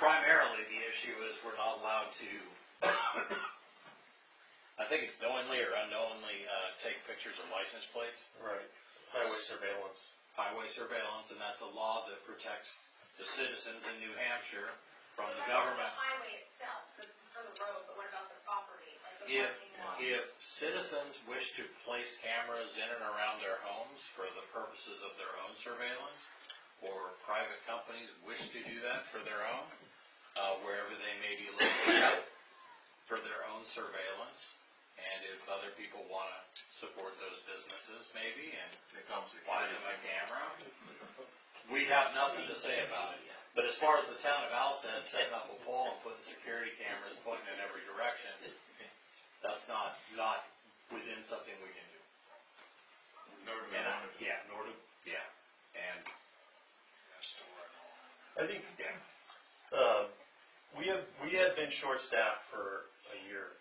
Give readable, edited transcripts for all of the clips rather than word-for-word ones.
primarily the issue is we're not allowed to, I think it's knowingly or unknowingly take pictures of license plates. Right. Highway surveillance. Highway surveillance, and that's a law that protects the citizens in New Hampshire from the government. The highway itself, for the road, but what about the property, like the parking lot? If citizens wish to place cameras in and around their homes for the purposes of their own surveillance, or private companies wish to do that for their own, wherever they may be located, for their own surveillance, and if other people want to support those businesses maybe, and buy them a camera, we have nothing to say about it. But as far as the town of Alstead setting up a pole and putting security cameras pointing in every direction, that's not within something we can do. Nor do we want to do. And I think we have been short-staffed for a year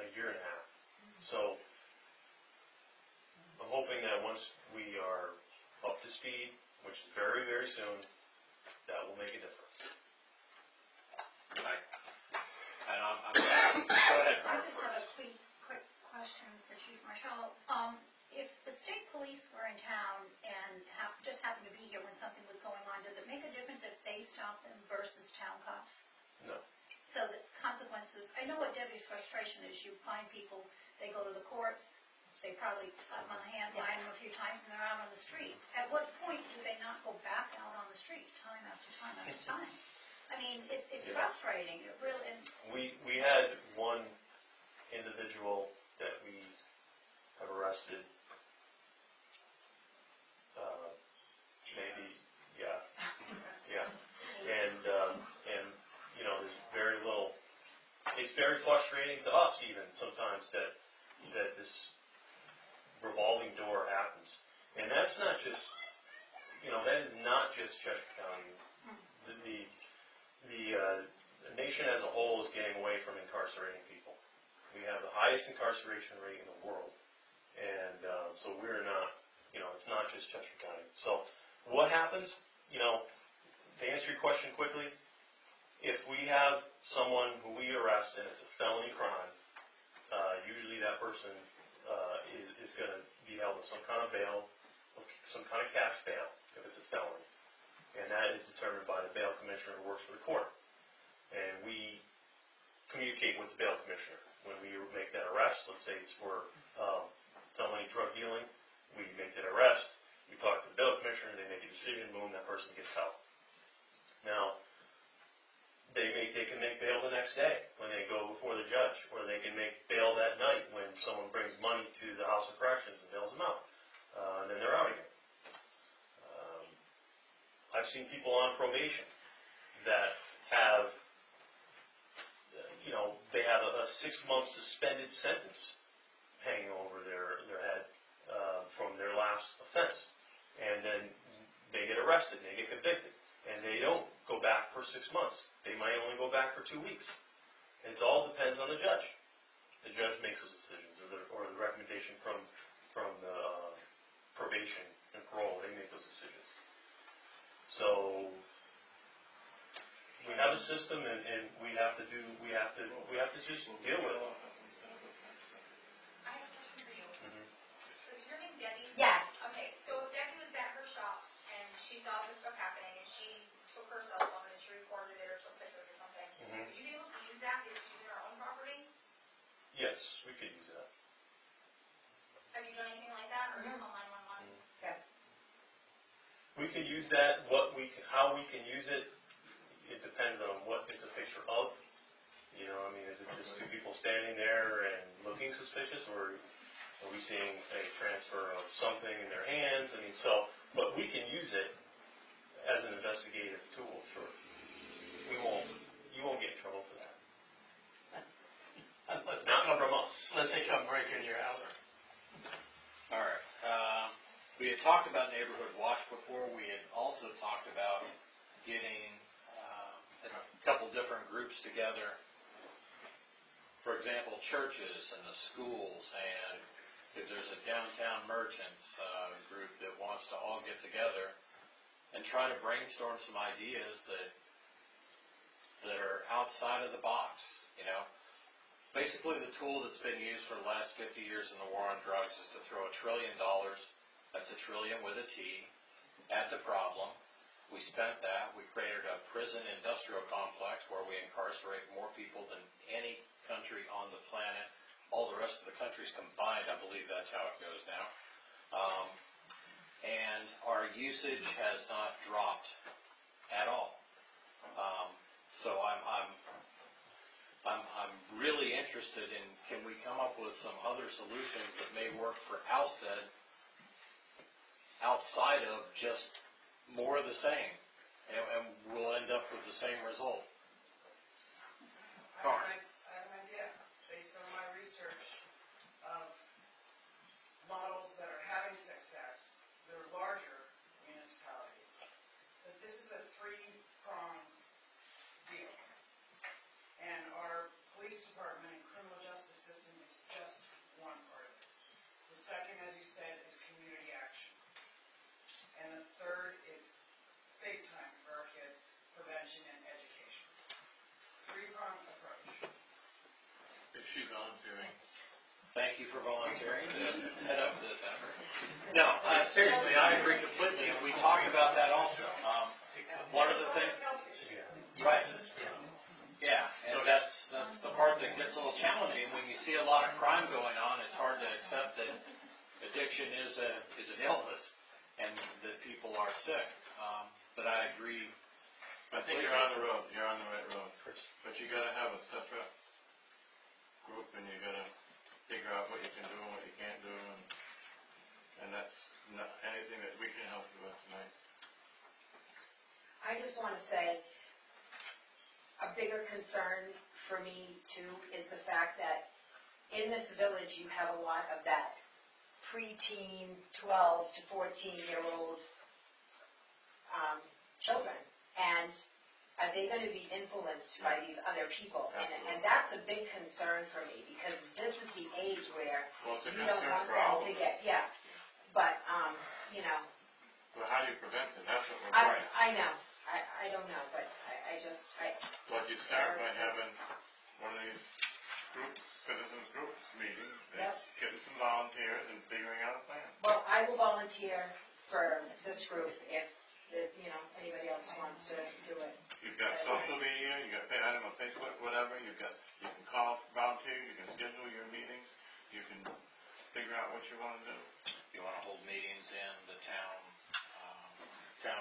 and a half. So I'm hoping that once we are up to speed, which is very, very soon, that will make a difference. Right. And go ahead, I Mark, just have a first. quick question for Chief Marshall. If the state police were in town and just happened to be here when something was going on, does it make a difference if they stop them versus town cops? No. So the consequences, I know what Debbie's frustration is. You find people, they go to the courts, they probably slap them on the hand, fine them a few times, and they're out on the street. At what point do they not go back out on the street time after time after time? I mean, it's frustrating. It really. And we had one individual that we have arrested. Maybe, yeah, and you know, there's very little. It's very frustrating to us even sometimes that this revolving door happens, and that's not just, you know, that is not just Cheshire County. The nation as a whole is getting away from incarcerating people. We have the highest incarceration rate in the world, and so we're not, you know, it's not just Cheshire County. So what happens, you know, to answer your question quickly, if we have someone who we arrest and it's a felony crime, usually that person is going to be held with some kind of bail, some kind of cash bail if it's a felony. And that is determined by the bail commissioner who works for the court. And we communicate with the bail commissioner. When we make that arrest, let's say it's for felony drug dealing, we make that arrest, we talk to the bail commissioner, they make a decision, boom, that person gets out. Now, they can make bail the next day when they go before the judge, or they can make bail that night when someone brings money to the House of Corrections and bails them out. And then they're out again. I've seen people on probation that have, you know, they have a 6-month suspended sentence hanging over their head from their last offense. And then they get arrested and they get convicted. And they don't go back for 6 months. They might only go back for 2 weeks. It all depends on the judge. The judge makes those decisions, or the recommendation from the probation and parole. They make those decisions. So we have a system, and we have to just deal with it. I have a question for you. Is your name Debbie? yes. Okay, so if Debbie was at her shop and she saw this stuff happening and she took her cell phone and she recorded it or some pictures or something, would you be able to use that if she's in her own property? Yes, we could use that. Have you done anything like that, or you call 911? We could use that. How we can use it, it depends on what it's a picture of. You know, I mean, is it just two people standing there and looking suspicious, or are we seeing a transfer of something in their hands? I mean, but we can use it as an investigative tool, sure. You won't get in trouble for that. Not from us. Unless they come breaking your house. All right. We had talked about neighborhood watch before. We had also talked about getting a couple different groups together. For example, churches and the schools, and if there's a downtown merchants group that wants to all get together and try to brainstorm some ideas that outside of the box, you know? Basically, the tool that's been used for the last 50 years in the war on drugs is to throw $1 trillion, that's a trillion with a T, at the problem. We spent that, we created a prison industrial complex where we incarcerate more people than any country on the planet. All the rest of the countries combined, I believe that's how it goes now. And our usage has not dropped at all. So I'm really interested in, can we come up with some other solutions that may work for Alstead outside of just more of the same, and we'll end up with the same result. I have an idea, based on my research of models that are having success. They're larger municipalities. But this is a three-pronged deal. And our police department and criminal justice system is just one part of it. The second, as you said, is community action. And the third is big time for our kids, prevention and education. Three-pronged approach. Is she volunteering? Thank you for volunteering to head up this effort. No, seriously, I agree completely, and we talked about that also. One of the things, right? Yeah, and that's the part that gets a little challenging. When you see a lot of crime going on, it's hard to accept that addiction is an illness and that people are sick. But I agree. I think you're on the road, you're on the right road. But you gotta have a separate group, and you gotta figure out what you can do and what you can't do, and that's not anything that we can help you with tonight. I just want to say, a bigger concern for me too is the fact that in this village you have a lot of that preteen, 12 to 14-year-old children. And are they going to be influenced by these other people? And that's a big concern for me, because this is the age where you don't want them to get, but, you know. Well, how do you prevent it? That's what we're doing. I know. I don't know, but I just. Well, you start by having one of these citizens group meetings, getting some volunteers and figuring out a plan. Well, I will volunteer for this group if you know, anybody else wants to do it. You've got social media, you got, I don't know, Facebook, whatever, you can call volunteer, you can schedule your meetings, you can figure out what you want to do. You want to hold meetings in the town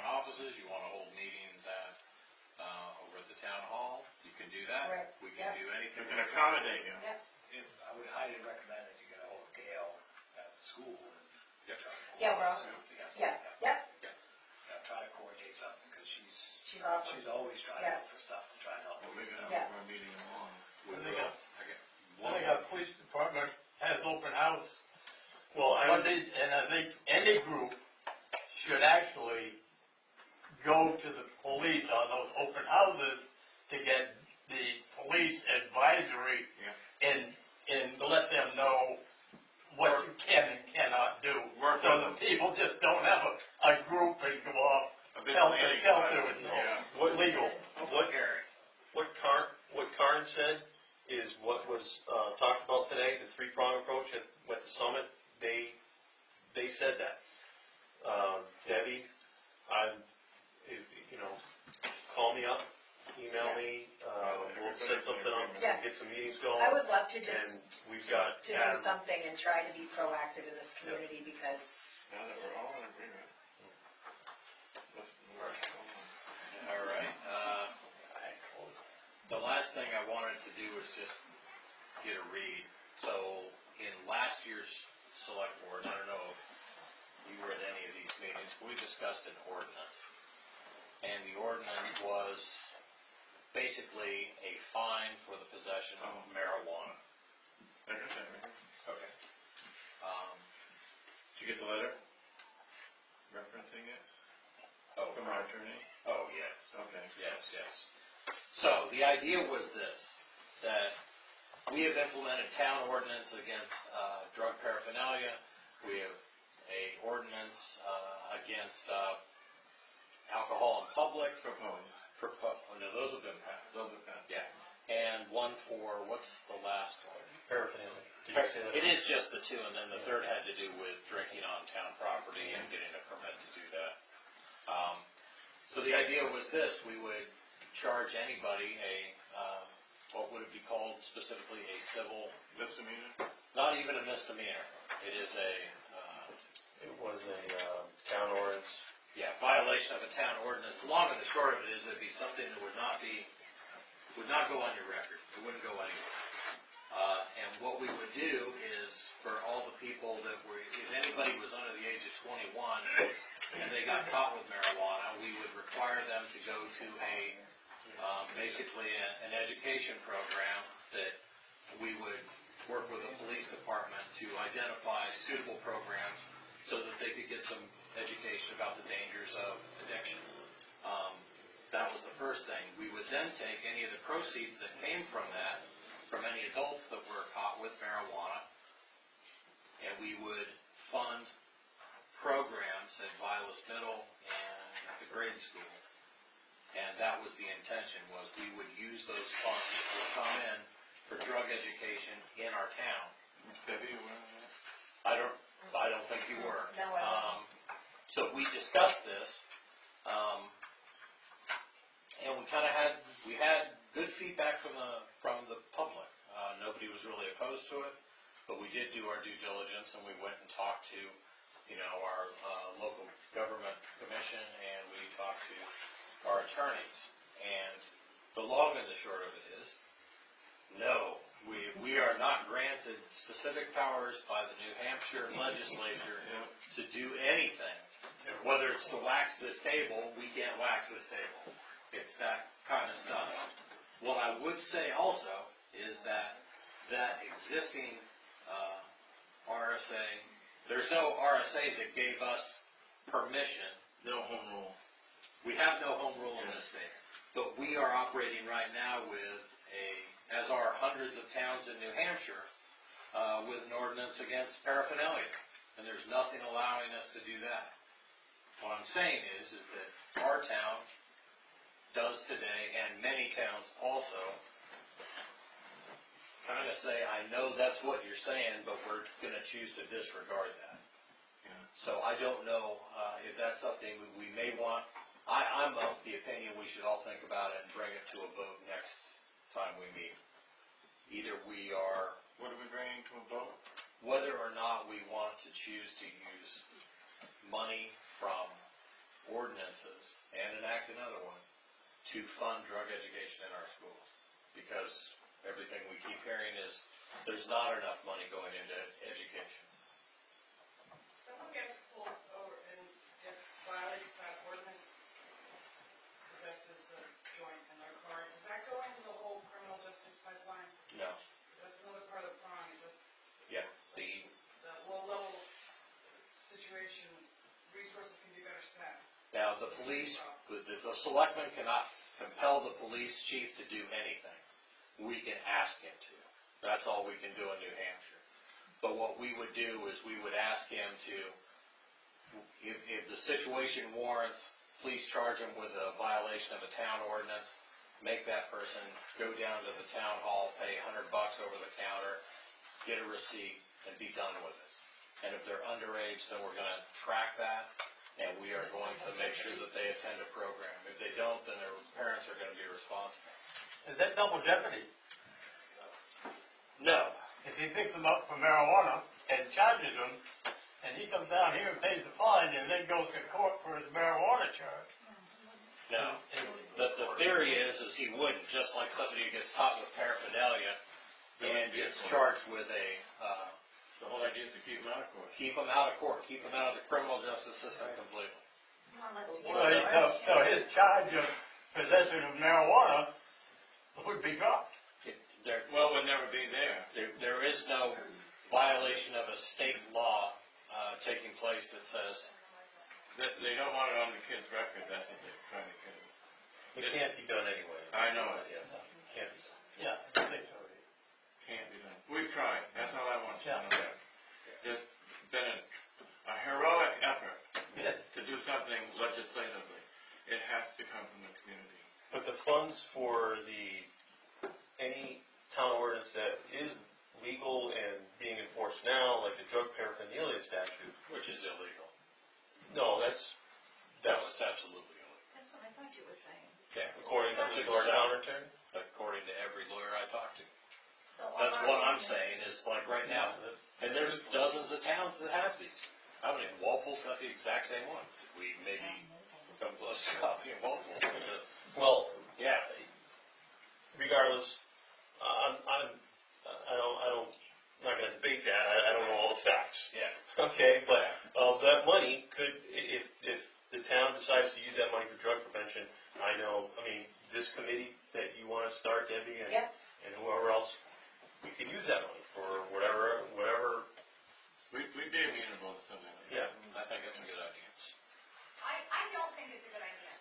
offices, you want to hold meetings at over at the town hall, you can do that. Right. We can do anything. We can accommodate you. I would highly recommend that you get a hold of Gail at the school and try to try to coordinate something, because she's awesome. She's always trying to look for stuff to try to help. Well, we're meeting along. I think our police department has open house Well, Mondays, and I think any group should actually go to the police on those open houses to get the police advisory and let them know what you can and cannot do. So the people just don't have a group and go off helter-skelter with legal. What Karen said is what was talked about today, the three-prong approach at the summit. They said that. Debbie, call me up, email me, we'll set something up, get some meetings going. I would love to just And we've got do something and try to be proactive in this community, because. Now that we're all in agreement. All right. The last thing I wanted to do was just get a read. So in last year's select board, I don't know if you were at any of these meetings, we discussed an ordinance. And the ordinance was basically a fine for the possession of marijuana. Okay. Did you get the letter? Referencing it? Oh, From our attorney? Oh, yes. Okay. Yes. So the idea was this, that we have implemented town ordinance against drug paraphernalia. We have a ordinance against alcohol in public. No, those have been passed. Those are passed. Yeah. And one for, what's the last one? Paraphernalia. Did you say that? It is just the two, and then the third had to do with drinking on town property and getting a permit to do that. So the idea was this: we would charge anybody what would it be called specifically, a civil, Misdemeanor? not even a misdemeanor. It is It was a town ordinance. violation of a town ordinance. The long and the short of it is it'd be something that would not go on your record. It wouldn't go anywhere. And what we would do is, for all the people that were, if anybody was under the age of 21 and they got caught with marijuana, we would require them to go to basically an education program that we would work with the police department to identify suitable programs so that they could get some education about the dangers of addiction. That was the first thing. We would then take any of the proceeds that came from that, from any adults that were caught with marijuana, and we would fund programs at Vilas Middle and at the grade school. And that was the intention, was we would use those funds to come in for drug education in our town. Debbie, you aware of that? I don't think you were. No, I wasn't. So we discussed this, and we had good feedback from the public. Nobody was really opposed to it, but we did do our due diligence, and we went and talked to, our local government commission, and we talked to our attorneys. And the long and the short of it is, no, we are not granted specific powers by the New Hampshire legislature to do anything. Whether it's to wax this table, we can't wax this table. It's that kind of stuff. What I would say also is that existing RSA, there's no RSA that gave us permission. No home rule. We have no home rule in this state, but we are operating right now with as are hundreds of towns in New Hampshire, with an ordinance against paraphernalia, and there's nothing allowing us to do that. What I'm saying is that our town does today, and many towns also, kind of say, I know that's what you're saying, but we're going to choose to disregard that. So I don't know if that's something we may want. I'm of the opinion we should all think about it and bring it to a vote next time we meet. Either we are... What are we bringing to a vote? Whether or not we want to choose to use money from ordinances and enact another one to fund drug education in our schools. Because everything we keep hearing is there's not enough money going into education. Someone gets pulled over and violates that ordinance, possesses a joint in their car, does that go into the whole criminal justice pipeline? No. That's another part of the prongs, that's Yeah. the low-level situations, resources can be better spent. Now, the police, the selectmen cannot compel the police chief to do anything. We can ask him to. That's all we can do in New Hampshire. But what we would do is we would ask him to, if the situation warrants, please charge him with a violation of a town ordinance, make that person go down to the town hall, pay $100 over the counter, get a receipt, and be done with it. And if they're underage, then we're going to track that, and we are going to make sure that they attend a program. If they don't, then their parents are going to be responsible. Is that double jeopardy? No. If he picks them up for marijuana and charges them, and he comes down here and pays the fine and then goes to court for his marijuana charge. No. The theory is he wouldn't, just like somebody who gets caught with paraphernalia and gets charged with The whole idea is to keep them out of court. keep them out of court, keep them out of the criminal justice system completely. So his charge of possession of marijuana would be dropped. Well, it would never be there. There is no violation of a state law taking place that says, They don't want it on the kid's record, that's what they're trying to get. It can't be done anyway. I know it. Can't be done. Yeah, I think so. Can't be done. We've tried, that's all I want to Yeah. know. There's been a heroic effort Yeah. to do something legislatively. It has to come from the community. But funds for any town ordinance that is legal and being enforced now, like the drug paraphernalia statute. Which is illegal. No, that's It's absolutely illegal. That's what I thought you were saying. Okay. according to our town attorney. According to every lawyer I talk to. So That's our what I'm ordinance- saying, is like right now, and there's dozens of towns that have these. I mean, Walpole's got the exact same one. We maybe come close to copying Walpole. Well, Yeah. regardless, I'm not gonna debate that, I don't know all the facts. Yeah. Okay, but, that money could, if the town decides to use that money for drug prevention, I mean, this committee that you wanna start, Debbie, and Yep. and whoever else, we could use that money for whatever, We'd be amenable to something like that. yeah. I think that's a good idea. I don't think it's a good idea.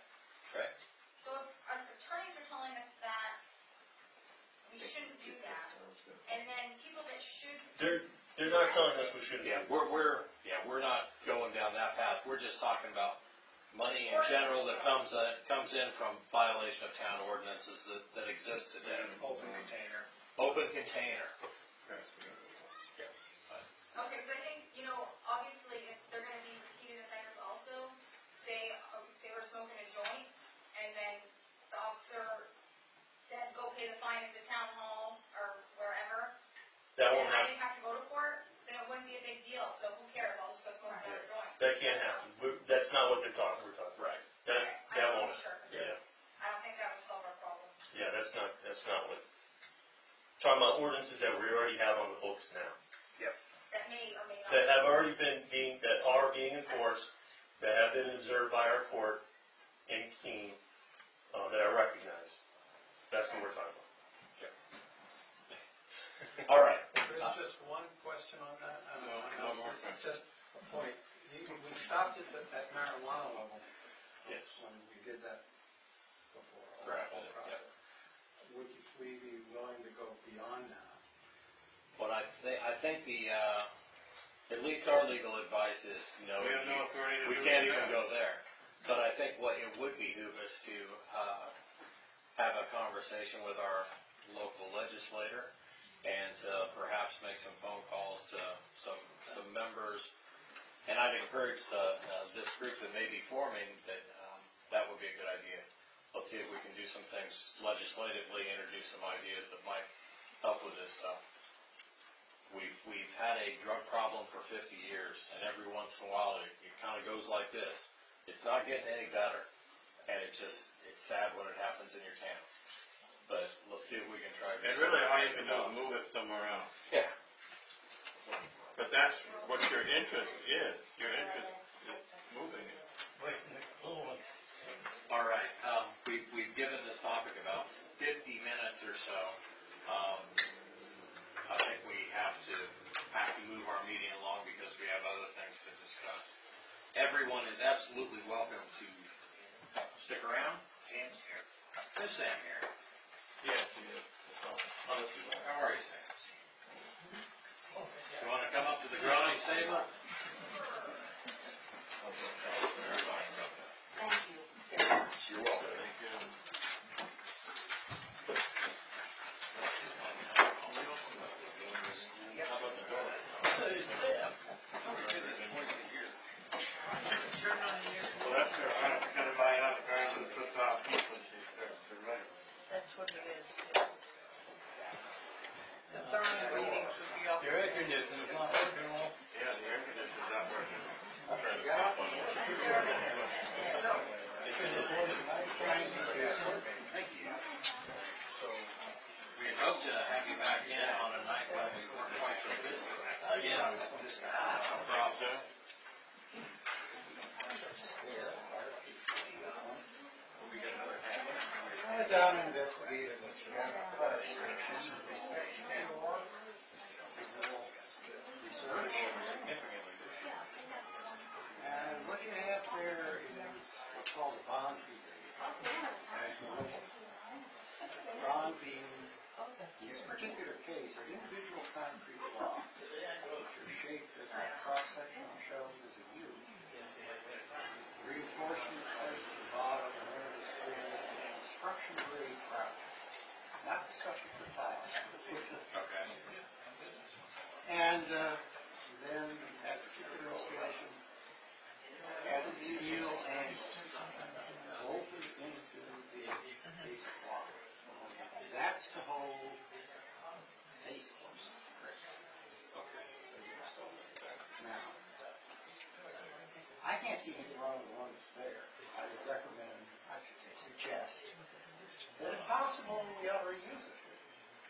Okay. So if our attorneys are telling us that we shouldn't do that, and then people that should. They're not telling us we shouldn't. Yeah, we're not going down that path. We're just talking about money in general that comes in from violation of town ordinances that exist today. Open container. Open container. Okay, because I think, obviously, if they're gonna be repeated offenders also, say we're smoking a joint, and then the officer said, go pay the fine at the town hall, or wherever. That won't And I happen. didn't have to go to court, then it wouldn't be a big deal, so who cares, I'll just go smoke another joint. That can't happen. That's not what we're talking about. Right. That I won't. don't know, sure, 'cause Yeah, I don't think that would solve our problem. yeah, that's not what. Talking about ordinances that we already have on the books now, That may or may not. that have already that are being enforced, that have been observed by our court in Keene, that are recognized. That's what we're talking about. All right. There's just one question on that. No more This is question. just a point. We stopped at marijuana level Yes. when we did that before, all Correct. that whole process. Would we be willing to go beyond now? But I think at least our legal advice is, no, We have no authority to we do can't it even now. go there. But I think what it would behoove us to have a conversation with our local legislator and to perhaps make some phone calls to some members. And I'd encourage this group that may be forming that would be a good idea. Let's see if we can do some things legislatively, introduce some ideas that might help with this stuff. We've had a drug problem for 50 years, and every once in a while it kind of goes like this. It's not getting any better, and it's sad when it happens in your town. But let's see if we can try. And really, all you can do is move it somewhere else. Yeah. But that's what your interest is. Your interest is moving it. All right. We've given this topic about 50 minutes or so. I think we have to move our meeting along because we have other things to discuss. Everyone is absolutely welcome to stick around. Sam's here. There's Sam here. Yes, it is. How are you, Sam? You want to come up to the grilling table? Thank you. You're welcome. Thank you. Well, that's her. I'm gonna buy out the ground and put off people. She's right. That's what it is. The thermal readings would be off. Your air conditioner's not working well. Yeah, the air conditioner's not working. I'm trying to stop on it. Thank you. We had hoped to have you back in on a night when we weren't quite so busy. Again, this problem. Down investigated what you got and what you have there is what's called a bond fee. Bond being, in this particular case, an individual concrete blocks, which are shaped as my cross-section shows as a U. Reinforcement placed at the bottom, and where the square construction grade gravel, not the stuff you put tile on. Okay. And then at particular installation, as steel angle bolted into the basic block. That's to hold face posts. Now, I can't see anything wrong with the one that's there. I would recommend, I should say suggest, that if possible, we ought to reuse it.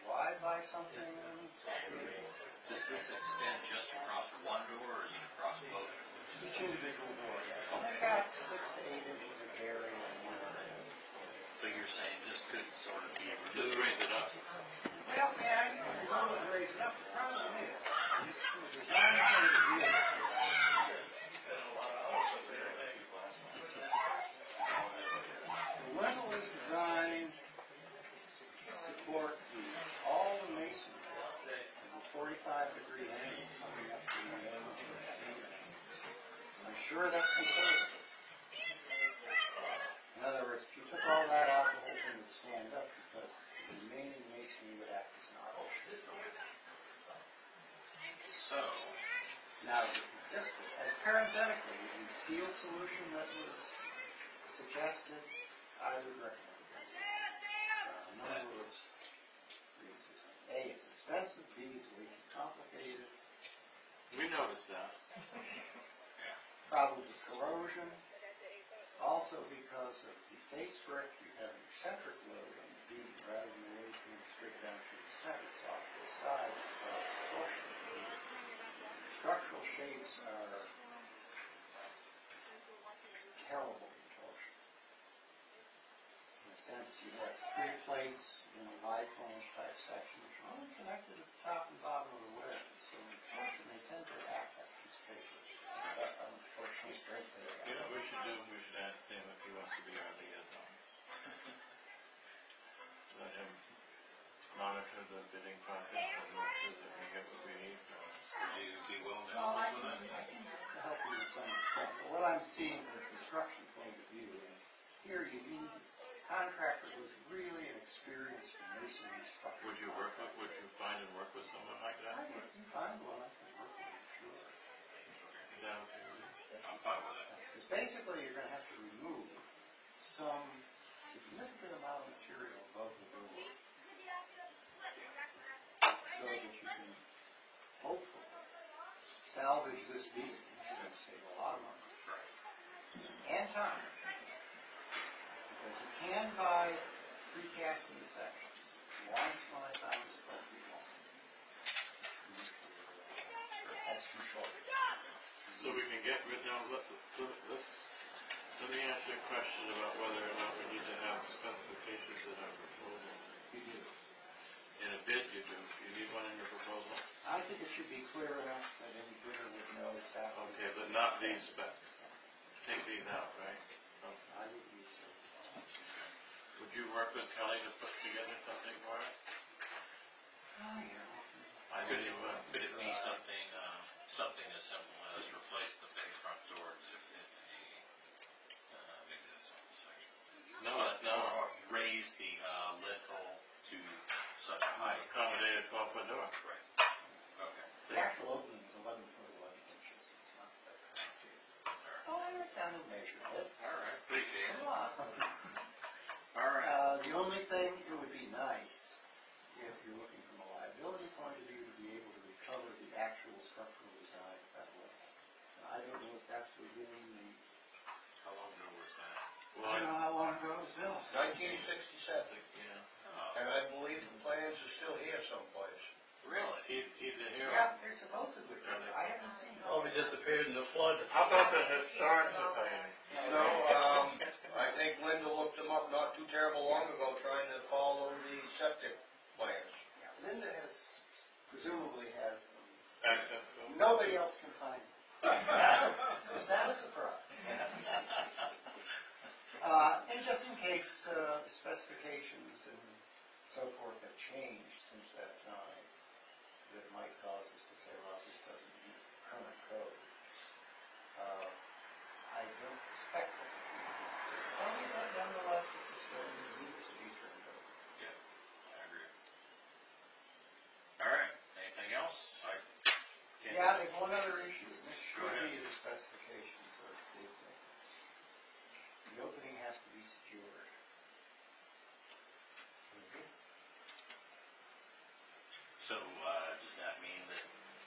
Why buy something? Does this extend just across one door, or is it across both doors? Each individual door, yeah. They've got 6 to 8 inches of area in one area. So you're saying this could sort of be Just removed? raise it up. Well, yeah, you can remove it and raise it up. The problem is, this from a design point of view, the lintel is designed to support all the masonry at a 45-degree angle coming up to the ends of the beam. I'm sure that's conservative. In other words, if you took all that out, the whole thing would stand up because the remaining masonry would act as an arch. So, Now, just as parenthetically, the steel solution that was suggested, I would recommend this. A number of reasons. A, it's expensive. B, it's way too complicated. We noticed that. Probably corrosion. Also because of the face brick, you have an eccentric load on the beam rather than the way being straight down through the center. It's off to the side and causes torsion. Structural shapes are terrible contortion. In a sense, you have 3 plates in a wide flange type section which are only connected at the top and bottom of the wedge. So in torsion, they tend to act like a piece of paper. Torsionally straight there. You know what we should do? We should ask him if he wants to be our liaison. Let him monitor the bidding process and make sure that we get what we need. would you be willing to Well, help I us with that? can help you to some extent, but what I'm seeing from a construction point of view, and here you need a contractor who's really an experienced masonry structure. Would you find and work with someone like that? I think you find one, I can work with you, sure. Is that okay with you? I'm fine with that. Because basically, you're gonna have to remove some significant amount of material above the door so that you can hopefully salvage this beam, which is going to save a lot of money and time. Because you can buy precast in sections, 1/25 square feet long. That's too short. So we can get rid of, let me ask you a question about whether or not we need to have specifications in our proposal. You do. In a bid you do. You need one in your proposal? I think it should be clear enough that any bidder would know exactly. Okay, but not these specs. Take these out, right? Okay. I would use those. Would you work with Kelly to put together something for us? Oh, yeah. I Could really it, would. could it be something, something as simple as replace the big front door to fit maybe that's on the section. No, Or raise the lintel to such a height. accommodate a 12-foot door. Right. Okay. The actual opening is 11 foot 11 inches. It's not that big. Oh, I went down and measured it. All right, appreciate it. Come on. All right. The only thing, it would be nice if you're looking from a liability point of view to be able to recover the actual structural design of that wall. I don't know if that's within the, How long ago was that? I don't know how long ago it was built. 1967, Yeah. Oh, and I believe the plans are still here someplace. really? Either here Yeah, they're supposedly, I haven't seen them. Probably disappeared in the flood. How about the historic society? No, I think Linda looked them up not too terrible long ago, trying to follow the septic plans. Yeah, Linda has, presumably has them. Access to them? Nobody else can find them. Is that a surprise? And just in case specifications and so forth have changed since that time, that might cause us to say, well, this doesn't meet current code. I don't expect that to be. But nonetheless, it's a stone that needs to be turned over. I agree. All right, anything else? Yeah, there's one other issue, and this Go should ahead. be the specifications of the thing. The opening has to be secured. So, does that mean that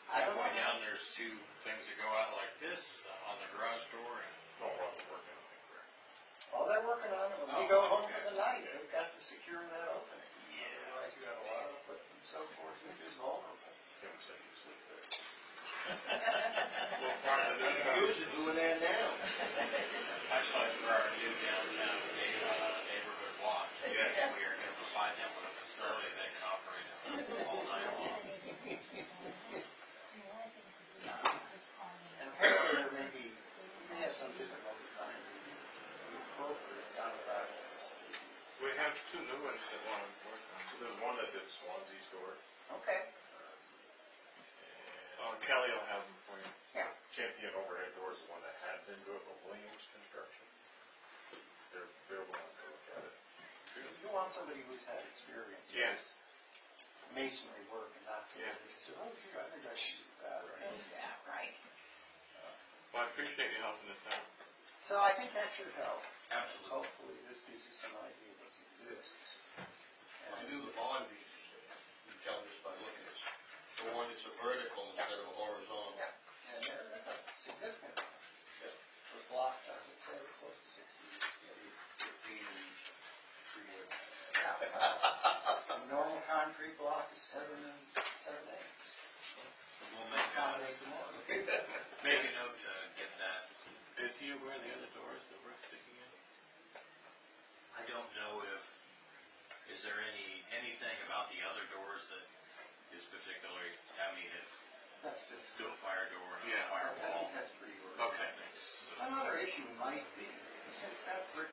I don't halfway know. down, there's two things that go out like this on the garage door and? Don't want to work on it, correct? Well, they're working on it, when we Oh, go home okay. for the night, they've got to secure that opening. Yeah. Otherwise, you got a lot of equipment and so forth, which is vulnerable. Tim said you sleep there. Well, part of the new job. Use it, doing that now. Actually, for our new downtown neighborhood watch, we are gonna provide them with a facility that can operate all night long. And apparently there may have some difficulty finding the appropriate out-of-that. We have two new ones that want to work on. There's one that's at Swansea's door. Okay. Kelly will have them for you. Yeah. Champion Overhead Doors is the one that had been good, but Williams Construction, they're willing to look at it. You want somebody who's had experience Yes. with masonry work and not to say, oh, gee, I think I should do that. Yeah, right. Well, I appreciate you helping us out. So I think that should help. Absolutely. Hopefully this gives you some idea of what exists. I knew the bond, you tell us by looking at it. The one that's a vertical instead of a horizontal. Yeah. And that's a significant one. Those blocks, I would say, close to 60 years. Maybe 15 and 3 years. Yeah. A normal concrete block is 7 8. We'll make Accommodate them all. make a note to get that. Is he aware of the other doors that we're sticking in? I don't know is there anything about the other doors that is particularly, That's just. do a fire door and a Yeah. firewall? I think that's pretty good. Okay, thanks. So- Another issue might be, since that brick